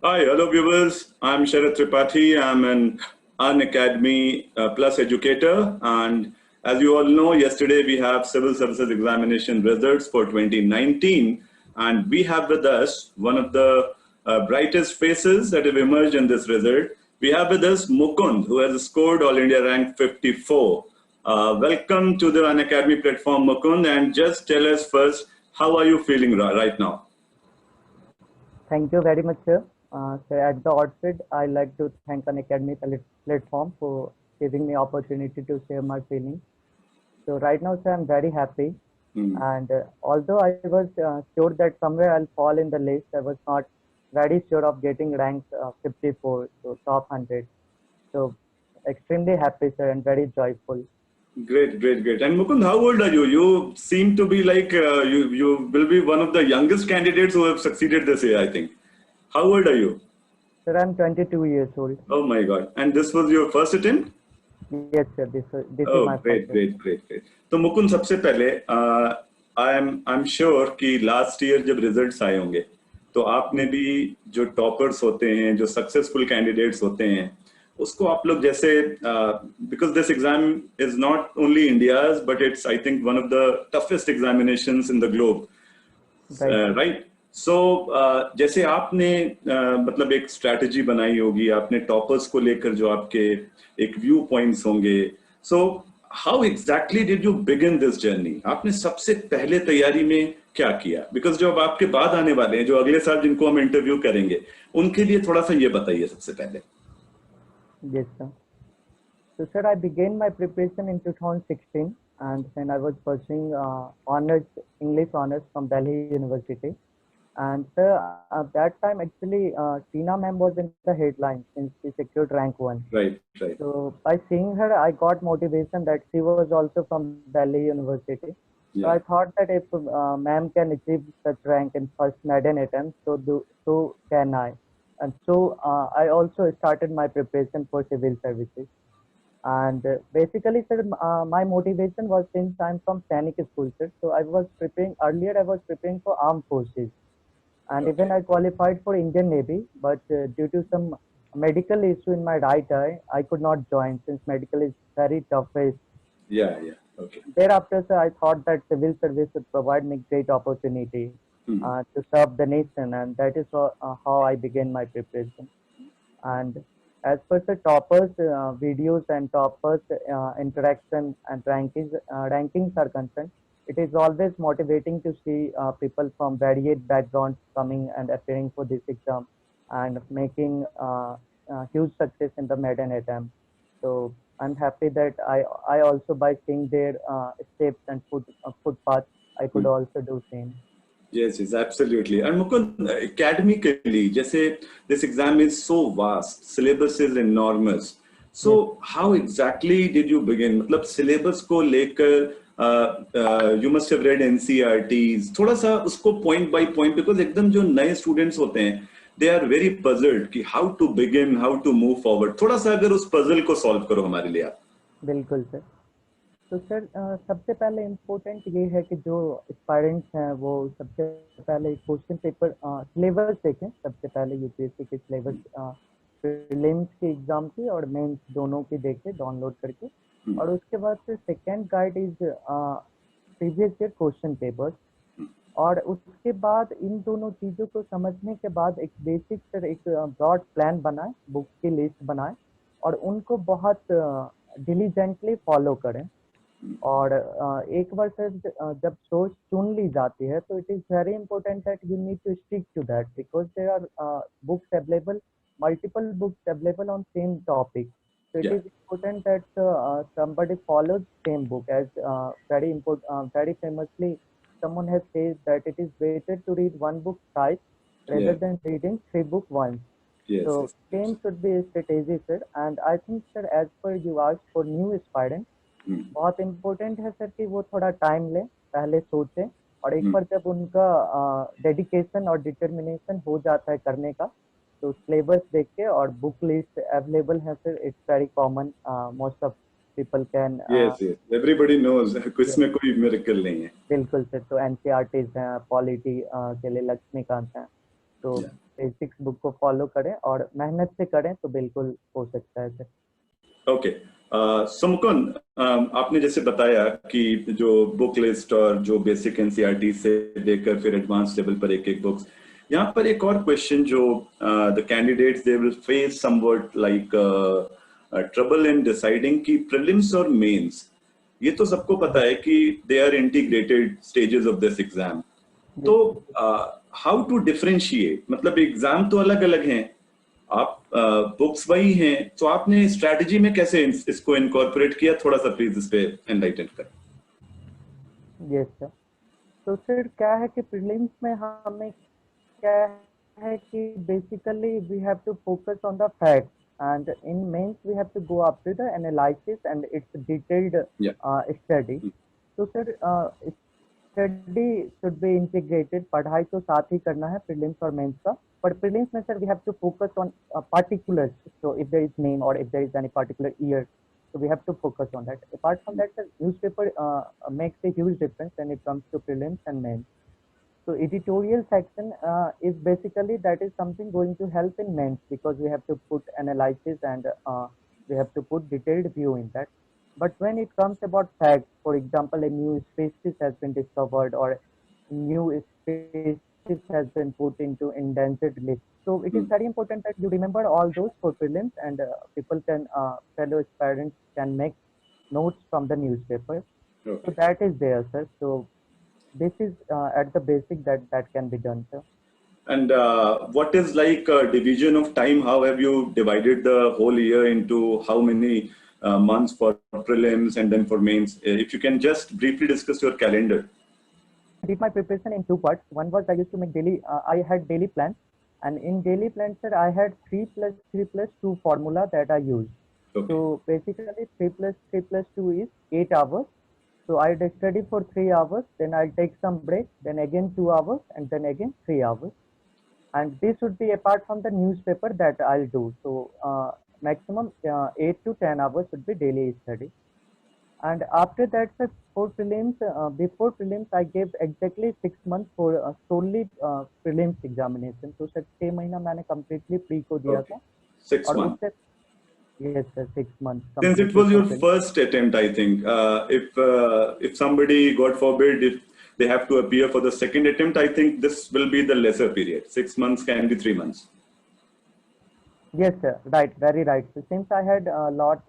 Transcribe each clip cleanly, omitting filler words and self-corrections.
Hi, hello viewers. I'm Sharath Tripathi. I'm an Unacademy Plus educator, and as you all know, yesterday we have Civil Services Examination results for 2019, and we have with us one of the brightest faces that have emerged in this result. We have with us Mukund, who has scored All India rank 54. Welcome to the Unacademy platform, Mukund, and just tell us first, how are you feeling right now? Thank you very much, sir. So at the outset, I'd like to thank Unacademy platform for giving me opportunity to share my feelings. So right now, sir, I'm very happy. And although I was sure that somewhere I'll fall in the list, I was not very sure of getting ranked 54, so top 100. So extremely happy, sir, and very joyful. Great, great, great. And Mukund, how old are you? You seem to be like you will be one of the youngest candidates who have succeeded this year, I think. How old are you? Sir, I'm 22 years old. Oh my God! And this was your first attempt? Yes, sir. This is Oh, my great, first great, great, great. तो मुकुंद सबसे पहले I'm sure कि last year जब results आए होंगे तो आपने भी जो toppers होते हैं, जो successful candidates होते हैं, उसको आप लोग जैसे because this exam is not only India's but it's I think one of the toughest examinations in the globe, right? So जैसे आपने मतलब एक strategy बनाई होगी, आपने toppers को लेकर जो आपके एक व्यू पॉइंट्स होंगे. So how exactly did you begin this journey? आपने सबसे पहले तैयारी में क्या किया? Because जो अब आपके बाद आने वाले हैं, जो अगले साल जिनको हम इंटरव्यू करेंगे, उनके लिए थोड़ा सा ये बताइए सबसे पहले. Yes, sir. So, sir, I began my preparation in 2016, and when I was pursuing honors, English honors from Delhi University. And sir, at that time, actually, Tina ma'am was in the headline since she secured rank 1. Right, right. So, by seeing her, I got motivation that she was also from Delhi University. Yeah. So, I thought that if ma'am can achieve such rank in first maiden attempt, so can I. And so, I also started my preparation for civil services. And basically, sir, my motivation was since I'm from Sainik school, sir. So I was preparing earlier. I was preparing for armed forces, and even I qualified for Indian Navy. But due to some medical issue in my right eye, I could not join since medical is very tough. Yeah, yeah. Okay. Thereafter, sir, I thought that civil service would provide me great opportunity to serve the nation, and that is how I began my preparation. And as per the toppers videos and toppers interaction and rankings are concerned, it is always motivating to see people from varied backgrounds coming and appearing for this exam and making huge success in the maiden attempt. So I'm happy that I also by seeing their steps and footpaths, I could also do same. Yes, yes, absolutely. And Mukund, academically, जैसे this exam is so vast, syllabus is enormous. So how exactly did you begin? मतलब syllabus को लेकर you must have read NCERTs. थोड़ा सा उसको point by point, because एकदम जो नए students होते हैं, they are very puzzled कि how to begin, how to move forward. थोड़ा सा अगर उस puzzle को solve करो हमारे लिए आप. बिल्कुल सर. तो सर सबसे पहले इम्पोर्टेंट ये है कि जो एस्पायरेंट्स हैं वो सबसे पहले क्वेश्चन पेपर सिलेबस देखें. सबसे पहले यूपीएससी के सिलेबस प्रीलिम्स की एग्जाम की और मेंस दोनों की देखें डाउनलोड करके. और उसके बाद फिर second guide is previous year question papers. और उसके बाद इन दोनों चीज़ों को समझने के बाद एक बेसिक सर एक ब्रॉड प्लान बनाए, बुक्स की लिस्ट बनाए और उनको बहुत डिलीजेंटली फॉलो करें. और एक बार सर जब सोच चुन ली जाती है तो it is very important that you need to stick to that because there are books available, multiple books available on same topic. So it is important that somebody follows same book as very important, very famously someone has said that it is better to read one book twice rather than reading 3 books once. So same should be a strategy, sir. And I think, sir, as per you asked for new aspirant, बहुत important है sir कि वो थोड़ा time ले, पहले सोचें और एक बार जब उनका डेडिकेशन और डिटर्मिनेशन हो जाता है करने का तो सिलेबस देख के और बुक लिस्ट अवेलेबल है sir. It's very common, most of people can. Yes yes, everybody knows, इसमें कोई मिरेकल नहीं है. बिल्कुल सर. तो एनसीईआरटीज हैं, पॉलिटी के लिए लक्ष्मीकांत हैं. तो बेसिक्स बुक को फॉलो करें और मेहनत से करें तो बिल्कुल हो सकता है सर। ओके, सो मुकुंद, आपने जैसे बताया कि जो बुक लिस्ट और जो बेसिक एनसीईआरटी से लेकर फिर एडवांस लेवल पर एक एक बुक्स, यहाँ पर एक और क्वेश्चन जो the candidates they will face something like trouble in deciding कि प्रीलिम्स और मेंस, ये तो सबको पता है कि they are integrated stages of this exam. तो हाउ टू डिफरेंशिएट, मतलब एग्जाम तो अलग अलग हैं, आप बुक्स वही हैं, तो आपने स्ट्रैटेजी में कैसे इसको इनकॉर्पोरेट किया? थोड़ा सा प्लीज इस पे एनलाइटन कर। Yes sir. तो फिर क्या है कि प्रीलिम्स में हमें क्या है कि basically we have to focus on the facts, and in mains we have to go up to the analysis and its detailed या study. तो sir study should be integrated, पढ़ाई तो साथ ही करना है प्रीलिम्स और मेंस का, पर प्रीलिम्स में sir we have to focus on particulars. So if there is name or if there is any particular year, so we have to focus on that. Apart from that, sir, newspaper makes a huge difference when it comes to prelims and mains. So editorial section is basically that is something going to help in mains because we have to put analysis and we have to put detailed view in that. But when it comes about facts, for example, a new species has been discovered or new species has been put into endangered list. So it is very important that you remember all those for prelims, and people can, fellow aspirants can make notes from the newspaper. So that is there, sir. So this is at the basic that can be done, sir. And what is like a division of time? How have you divided the whole year into how many months for prelims and then for mains? If you can just briefly discuss your calendar. I did my preparation in two parts. One was I used to make daily, I had daily plans, and in daily plans, sir, I had 3 plus 3 plus 2 formula that I used. Okay. So basically 3 plus 3 plus 2 is 8 hours. So I'd study for 3 hours, then I'll take some break, then again 2 hours, and then again 3 hours. And this would be apart from the newspaper that I'll do. So maximum 8 to 10 hours would be daily study. And after that, sir, for prelims, before prelims, I gave exactly 6 months for solely prelims examination. So sir, 6 महीना मैंने completely pre को दिया था. 6 और months. उससे yes sir, 6 months. Since it was your first attempt, I think if somebody, God forbid, if they have to appear for the second attempt, I think this will be the lesser period. 6 months can be 3 months. Yes, sir. Right. Very right. So since I had a lot,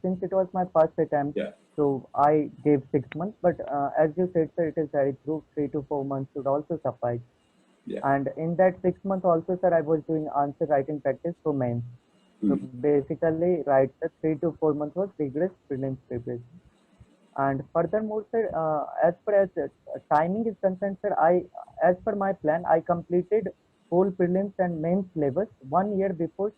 since it was my first attempt, Yeah. so I gave 6 months. But as you said, sir, it is very true. 3 to 4 months should also suffice. Yeah. And in that 6 months also, sir, I was doing answer writing practice for mains. So basically, right, the 3 to 4 months was rigorous prelims preparation. And furthermore, sir, as far as timing is concerned, sir, as per my plan, I completed whole prelims and mains levels 1 year before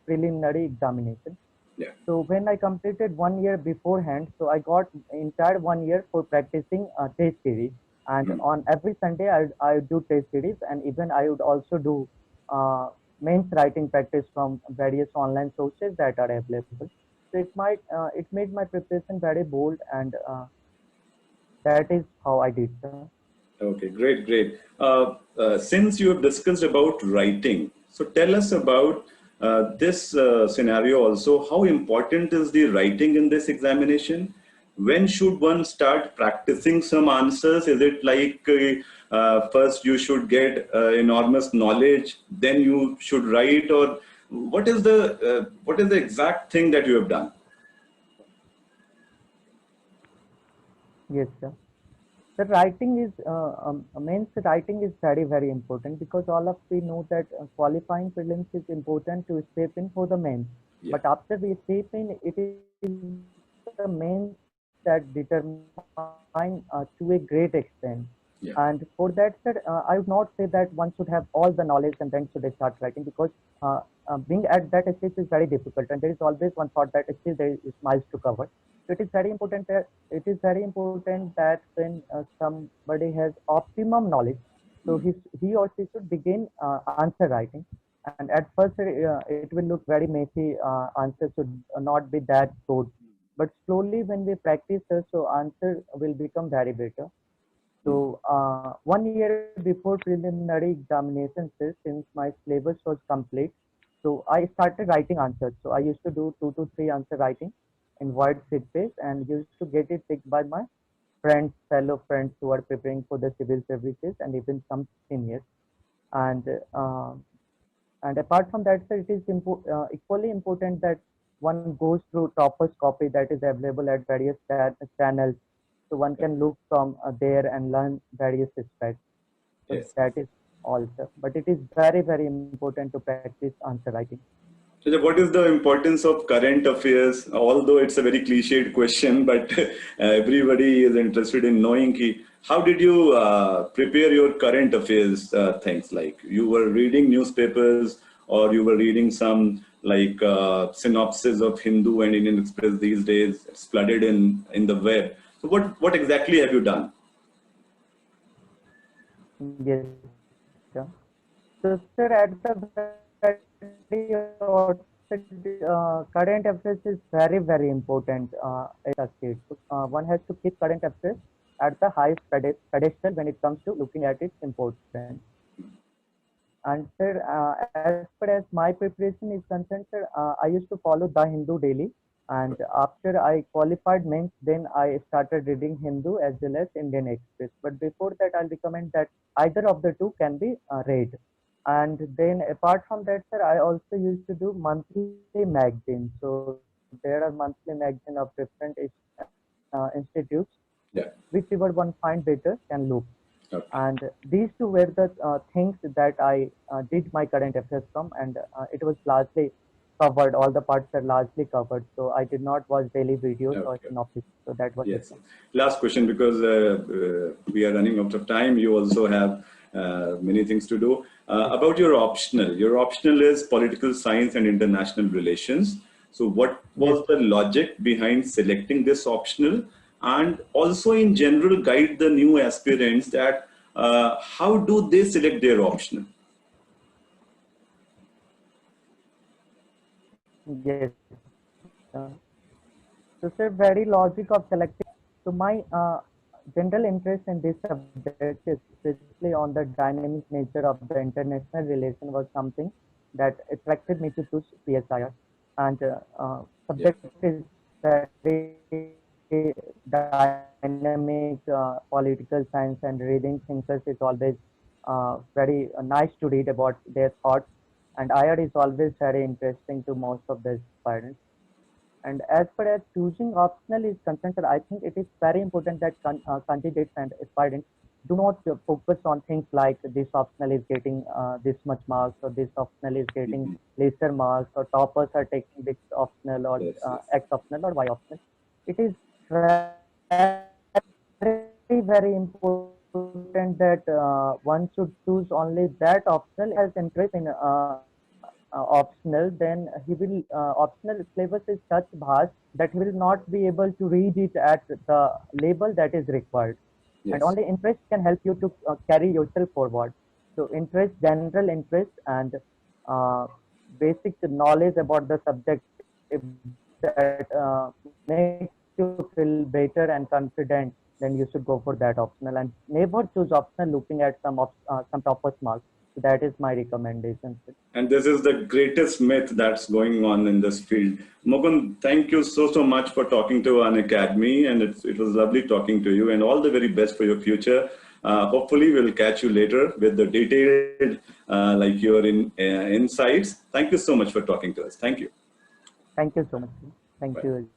preliminary examination. Yeah. So when I completed 1 year beforehand, so I got entire 1 year for practicing test series. And on every Sunday, I would do test series, and even I would also do mains writing practice from various online sources that are available. So it made my preparation very bold, and that is how I did, sir. Okay, great, great. Since you have discussed about writing, so tell us about this scenario also. How important is the writing in this examination? When should one start practicing some answers? Is it like first you should get enormous knowledge, then you should write, or what is the exact thing that you have done? Yes, sir. The writing is means writing is very very important, because all of we know that qualifying prelims is important to step in for the mains. Yeah. But after we step in, it is the mains that determine to a great extent. Yeah. And for that, sir, I would not say that one should have all the knowledge and then should start writing, because being at that stage is very difficult, and there is always one thought that still there is miles to cover. So it is very important that when somebody has optimum knowledge, so he or she should begin answer writing. And at first, it will look very messy. Answer should not be that good, but slowly when we practice, so answer will become very better. So 1 year before preliminary examinations, since my syllabus was complete, so I started writing answers. So I used to do 2 to 3 answer writing in word sheet page and used to get it picked by my friends, fellow friends who are preparing for the civil services and even some seniors. And uh, and apart from that, sir, it is equally important that one goes through Topper's copy that is available at various channels. So one can look from there and learn various aspects. So Yes. that is all, sir. But it is very, very important to practice answer writing. So what is the importance of current affairs? Although it's a very cliched question, but everybody is interested in knowing how did you prepare your current affairs things? Like you were reading newspapers or you were reading some like synopsis of Hindu and Indian Express these days. It's flooded in the web. So what exactly have you done? Yes, sir. So, sir, at the very outset, current affairs is very, very important as a kid. So, one has to keep current affairs at the highest pedestal when it comes to looking at its importance. And sir, as far as my preparation is concerned, sir, I used to follow The Hindu daily. And after I qualified mains, then I started reading Hindu as well as Indian Express. But before that, I'll recommend that either of the two can be read. And then apart from that, sir, I also used to do monthly magazines. So there are monthly magazine of different institutes, Yeah. whichever one find better can look. Okay. And these two were the things that I did my current affairs from, and it was largely covered. All the parts are largely covered, so I did not watch daily videos or Okay. synopsis. So that was it. Yes. Last question, because we are running out of time. You also have many things to do. About your optional. Your optional is political science and international relations. So what Yes, was the logic behind selecting this optional? And also in general, guide the new aspirants that how do they select their optional? yes. Uh, so, sir, very logic of selecting. So, my general interest in this subject, especially on the dynamic nature of the international relation, was something that attracted me to choose PSIR. And Yeah. subject is very dynamic, political science, and reading thinkers is always very nice to read about their thoughts. And IR is always very interesting to most of the aspirants. And as far as choosing optional is concerned, sir, I think it is very important that candidates and aspirants do not focus on things like this optional is getting this much marks or this optional is getting Mhm. lesser marks or toppers are taking this optional or Yes. Yes. X optional or Y optional. It is very, very important that one should choose only that optional as interest in optional, then he will optional syllabus is such vast that he will not be able to read it at the level that is required. And Yes. only interest can help you to carry yourself forward. So interest, general interest, and uh, basic knowledge about the subject, if that makes you feel better and confident, then you should go for that optional and never choose optional looking at some toppers marks. So that is my recommendation. And this is the greatest myth that's going on in this field. Mukund, thank you so much for talking to An Academy, and it was lovely talking to you, and all the very best for your future. Hopefully, we'll catch you later with the detailed, like your insights. Thank you so much for talking to us. Thank you. Thank you so much. Thank Bye. you.